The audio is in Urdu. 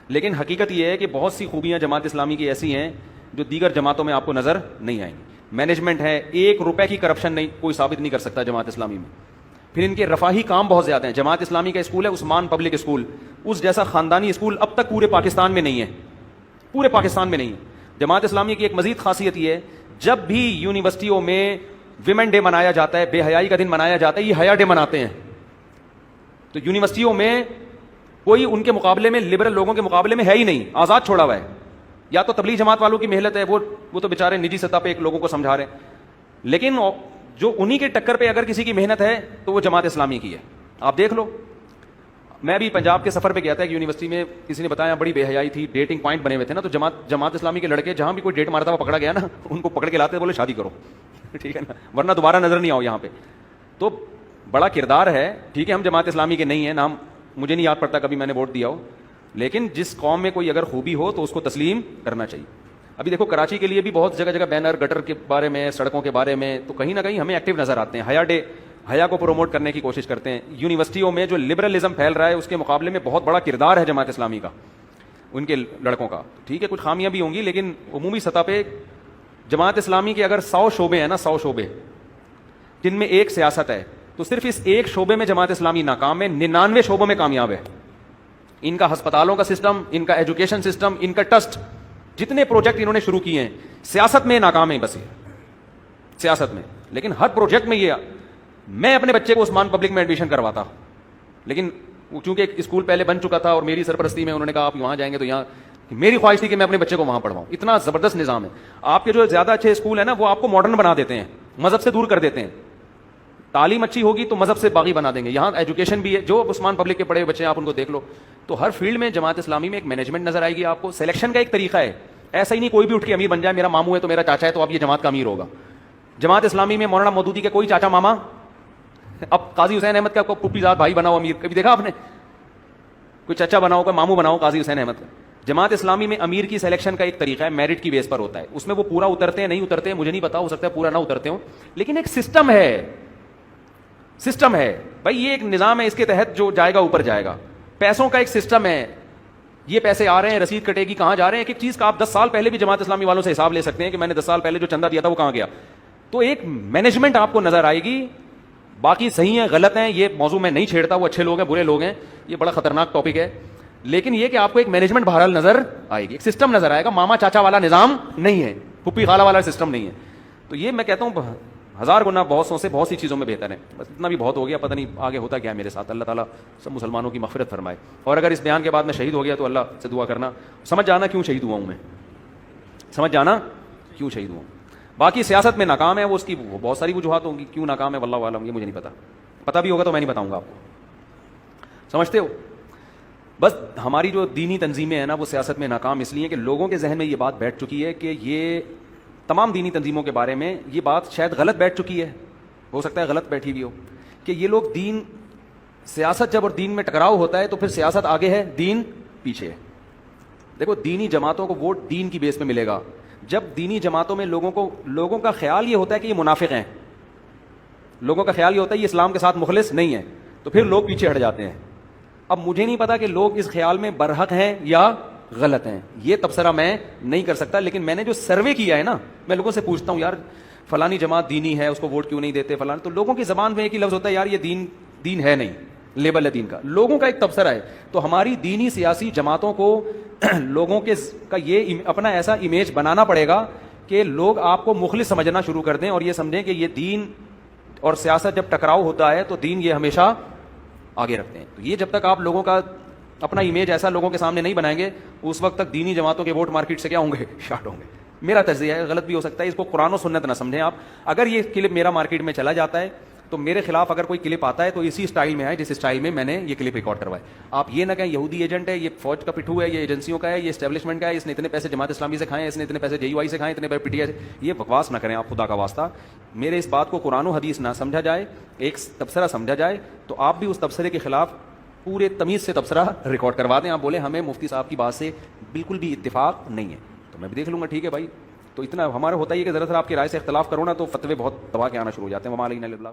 لیکن حقیقت یہ ہے کہ بہت سی خوبیاں جماعت اسلامی کی ایسی ہیں جو دیگر جماعتوں میں آپ کو نظر نہیں آئیں گی. مینجمنٹ ہے, 1 روپے کی کرپشن نہیں کوئی ثابت نہیں کر سکتا جماعت اسلامی میں. پھر ان کے رفاہی کام بہت زیادہ ہیں. جماعت اسلامی کا اسکول ہے عثمان پبلک اسکول, اس جیسا خاندانی اسکول اب تک پورے پاکستان میں نہیں ہے, پورے پاکستان میں نہیں ہے. جماعت اسلامی کی ایک مزید خاصیت یہ ہے, جب بھی یونیورسٹیوں میں ویمن ڈے منایا جاتا ہے, بے حیائی کا دن منایا جاتا ہے, یہ حیا ڈے مناتے ہیں. تو یونیورسٹیوں میں کوئی ان کے مقابلے میں لبرل لوگوں کے مقابلے میں ہے ہی نہیں, آزاد چھوڑا ہوا ہے. یا تو تبلیغ جماعت والوں کی محنت ہے, وہ تو بیچارے نجی سطح پہ ایک لوگوں کو سمجھا رہے ہیں, لیکن جو انہی کے ٹکر پہ اگر کسی کی محنت ہے تو وہ جماعت اسلامی کی ہے. آپ دیکھ لو, میں بھی پنجاب کے سفر پہ گیا تھا ایک یونیورسٹی میں, کسی نے بتایا بڑی بے حیائی تھی, ڈیٹنگ پوائنٹ بنے ہوئے تھے نا, تو جماعت اسلامی کے لڑکے جہاں بھی کوئی ڈیٹ مارتا وہ پکڑا گیا نا, ان کو پکڑ کے لاتے بولے شادی کرو, ٹھیک ہے نا, ورنہ دوبارہ نظر نہیں آؤ یہاں پہ. تو بڑا کردار ہے. ٹھیک ہے ہم جماعت اسلامی کے نہیں ہیں, نام مجھے نہیں یاد پڑتا کبھی میں نے ووٹ دیا ہو, لیکن جس قوم میں کوئی اگر خوبی ہو تو اس کو تسلیم کرنا چاہیے. ابھی دیکھو کراچی کے لیے بھی بہت جگہ جگہ بینر گٹر کے بارے میں, سڑکوں کے بارے میں, تو کہیں نہ کہیں ہمیں ایکٹیو نظر آتے ہیں. حیا ڈے, حیا کو پروموٹ کرنے کی کوشش کرتے ہیں. یونیورسٹیوں میں جو لبرلزم پھیل رہا ہے اس کے مقابلے میں بہت بڑا کردار ہے جماعت اسلامی کا, ان کے لڑکوں کا. ٹھیک ہے کچھ خامیاں بھی ہوں گی, لیکن عمومی سطح پہ جماعت اسلامی کے اگر 100 شعبے ہیں نا, 100 شعبے جن میں ایک سیاست ہے, تو صرف اس ایک شعبے میں جماعت اسلامی ناکام ہے, 99 شعبوں میں کامیاب ہے. ان کا ہسپتالوں کا سسٹم, ان کا ایجوکیشن سسٹم, ان کا ٹرسٹ, جتنے پروجیکٹ انہوں نے شروع کیے ہیں, سیاست میں ناکام ہے بس, یہ سیاست میں. لیکن ہر پروجیکٹ میں یہ, میں اپنے بچے کو عثمان پبلک میں ایڈمیشن کرواتا, لیکن چونکہ ایک اسکول پہلے بن چکا تھا اور میری سرپرستی میں انہوں نے کہا آپ وہاں جائیں گے, تو یہاں میری خواہش تھی کہ میں اپنے بچے کو وہاں پڑھواؤں. اتنا زبردست نظام ہے. آپ کے جو زیادہ اچھے اسکول ہیں نا, وہ آپ کو ماڈرن بنا دیتے ہیں, مذہب سے دور کر دیتے ہیں. تعلیم اچھی ہوگی تو مذہب سے باغی بنا دیں گے. یہاں ایجوکیشن بھی ہے, جو عثمان پبلک کے پڑھے ہوئے بچے ہیں آپ ان کو دیکھ لو, تو ہر فیلڈ میں جماعت اسلامی میں ایک مینجمنٹ نظر آئے گی آپ کو. سلیکشن کا ایک طریقہ ہے, ایسا ہی نہیں کوئی بھی اٹھ کے امیر بن جائے, میرا ماموں ہے تو میرا چاچا ہے تو اب یہ جماعت کا امیر ہوگا. جماعت اسلامی میں مولانا مودودی کے کوئی چاچا ماما, اب قاضی حسین احمد کا پھوپھی زاد بھائی بنا ہو امیر, کبھی دیکھا آپ نے کوئی چچا بناؤ کوئی ماموں بناؤ قاضی حسین احمد کا. جماعت اسلامی میں امیر کی سلیکشن کا ایک طریقہ ہے, میرٹ کی بیس پر ہوتا ہے. اس میں وہ پورا اترتے ہیں نہیں اترتے ہیں مجھے نہیں پتا, ہو سکتا ہے پورا نہ اترتے ہوں, لیکن ایک سسٹم ہے, سسٹم ہے بھائی, یہ ایک نظام ہے, اس کے تحت جو جائے گا اوپر جائے گا. پیسوں کا ایک سسٹم ہے, یہ پیسے آ رہے ہیں, رسید کٹے گی, کہاں جا رہے ہیں. ایک ایک چیز کا آپ 10 سال پہلے بھی جماعت اسلامی والوں سے حساب لے سکتے ہیں کہ میں نے 10 سال پہلے جو چندہ دیا تھا وہ کہاں گیا. تو ایک مینجمنٹ آپ کو نظر آئے گی. باقی صحیح ہیں غلط ہیں یہ موضوع میں نہیں چھیڑتا, وہ اچھے لوگ ہیں برے لوگ ہیں, یہ بڑا خطرناک ٹاپک ہے, لیکن یہ کہ آپ کو ایک مینجمنٹ بہرحال نظر آئے گی, ایک سسٹم نظر آئے گا. ماما چاچا والا نظام نہیں ہے, پھپھی خالہ والا سسٹم نہیں ہے. تو یہ میں کہتا ہوں 1000 گنا بہت سو سے بہت سی چیزوں میں بہتر ہے. بس اتنا بھی بہت ہو گیا, پتہ نہیں آگے ہوتا کیا ہے میرے ساتھ. اللہ تعالیٰ سب مسلمانوں کی مغفرت فرمائے. اور اگر اس بیان کے بعد میں شہید ہو گیا تو اللہ سے دعا کرنا, سمجھ جانا کیوں شہید ہوا ہوں میں, سمجھ جانا کیوں شہید ہوا ہوں. باقی سیاست میں ناکام ہے وہ, اس کی بہت ساری وجوہات ہوں گی کیوں ناکام ہے, واللہ عالم, یہ مجھے نہیں پتا. پتہ بھی ہوگا تو میں نہیں بتاؤں گا آپ کو, سمجھتے ہو. بس ہماری جو دینی تنظیمیں ہیں نا, وہ سیاست میں ناکام اس لیے کہ لوگوں کے ذہن میں یہ بات بیٹھ چکی ہے کہ یہ تمام دینی تنظیموں کے بارے میں یہ بات شاید غلط بیٹھ چکی ہے, ہو سکتا ہے غلط بیٹھی ہوئی ہو, کہ یہ لوگ دین, سیاست جب اور دین میں ٹکراؤ ہوتا ہے تو پھر سیاست آگے ہے, دین پیچھے ہے. دیکھو دینی جماعتوں کو ووٹ دین کی بیس پہ ملے گا. جب دینی جماعتوں میں لوگوں کا خیال یہ ہوتا ہے کہ یہ منافق ہیں, لوگوں کا خیال یہ ہوتا ہے یہ اسلام کے ساتھ مخلص نہیں ہے, تو پھر لوگ پیچھے ہٹ جاتے ہیں. اب مجھے نہیں پتا کہ لوگ اس خیال میں برحق ہیں یا غلط ہیں, یہ تبصرہ میں نہیں کر سکتا, لیکن میں نے جو سروے کیا ہے نا, میں لوگوں سے پوچھتا ہوں یار فلانی جماعت دینی ہے اس کو ووٹ کیوں نہیں دیتے فلان, تو لوگوں کی زبان میں ایک ہی لفظ ہوتا ہے یار یہ دین ہے نہیں, لیبل ہے دین کا. لوگوں کا ایک تبصرہ ہے. تو ہماری دینی سیاسی جماعتوں کو لوگوں کا یہ اپنا ایسا امیج بنانا پڑے گا کہ لوگ آپ کو مخلص سمجھنا شروع کر دیں, اور یہ سمجھیں کہ یہ دین اور سیاست جب ٹکراؤ ہوتا ہے تو دین یہ ہمیشہ آگے رکھتے ہیں. تو یہ جب تک آپ لوگوں کا اپنا امیج ایسا لوگوں کے سامنے نہیں بنائیں گے, اس وقت تک دینی جماعتوں کے ووٹ مارکیٹ سے کیا ہوں گے, شارٹ ہوں گے. میرا تجزیہ ہے, غلط بھی ہو سکتا ہے, اس کو قرآن و سنت نہ سمجھیں آپ. اگر یہ کلپ میرا مارکیٹ میں چلا جاتا ہے تو میرے خلاف اگر کوئی کلپ آتا ہے تو اسی اسٹائل میں آئے جس اسٹائل میں میں نے یہ کلپ ریکارڈ کروایا. آپ یہ نہ کہیں یہودی ایجنٹ ہے, یہ فوج کا پٹھو ہے, یہ ایجنسیوں کا ہے, یہ اسٹیبلشمنٹ کا ہے, اس نے اتنے پیسے جماعت اسلامی سے کھائے ہیں, اس نے اتنے پیسے JUI سے کھائے, اتنے پیسے PTI سے. یہ بکواس نہ کریں آپ خدا کا واسطہ. میرے اس بات کو قرآن و حدیث نہ سمجھا جائے, ایک تبصرہ سمجھا جائے, تو آپ بھی اس تبصرے کے خلاف پورے تمیز سے تبصرہ ریکارڈ کروا دیں. آپ بولیں ہمیں مفتی صاحب کی بات سے بالکل بھی اتفاق نہیں ہے, تو میں بھی دیکھ لوں گا, ٹھیک ہے بھائی. تو اتنا ہمارا ہوتا ہی ہے کہ ذرا آپ کی رائے سے اختلاف کرو نا تو فتوے بہت دبا کے آنا شروع ہو جاتے ہیں. وما علینا الا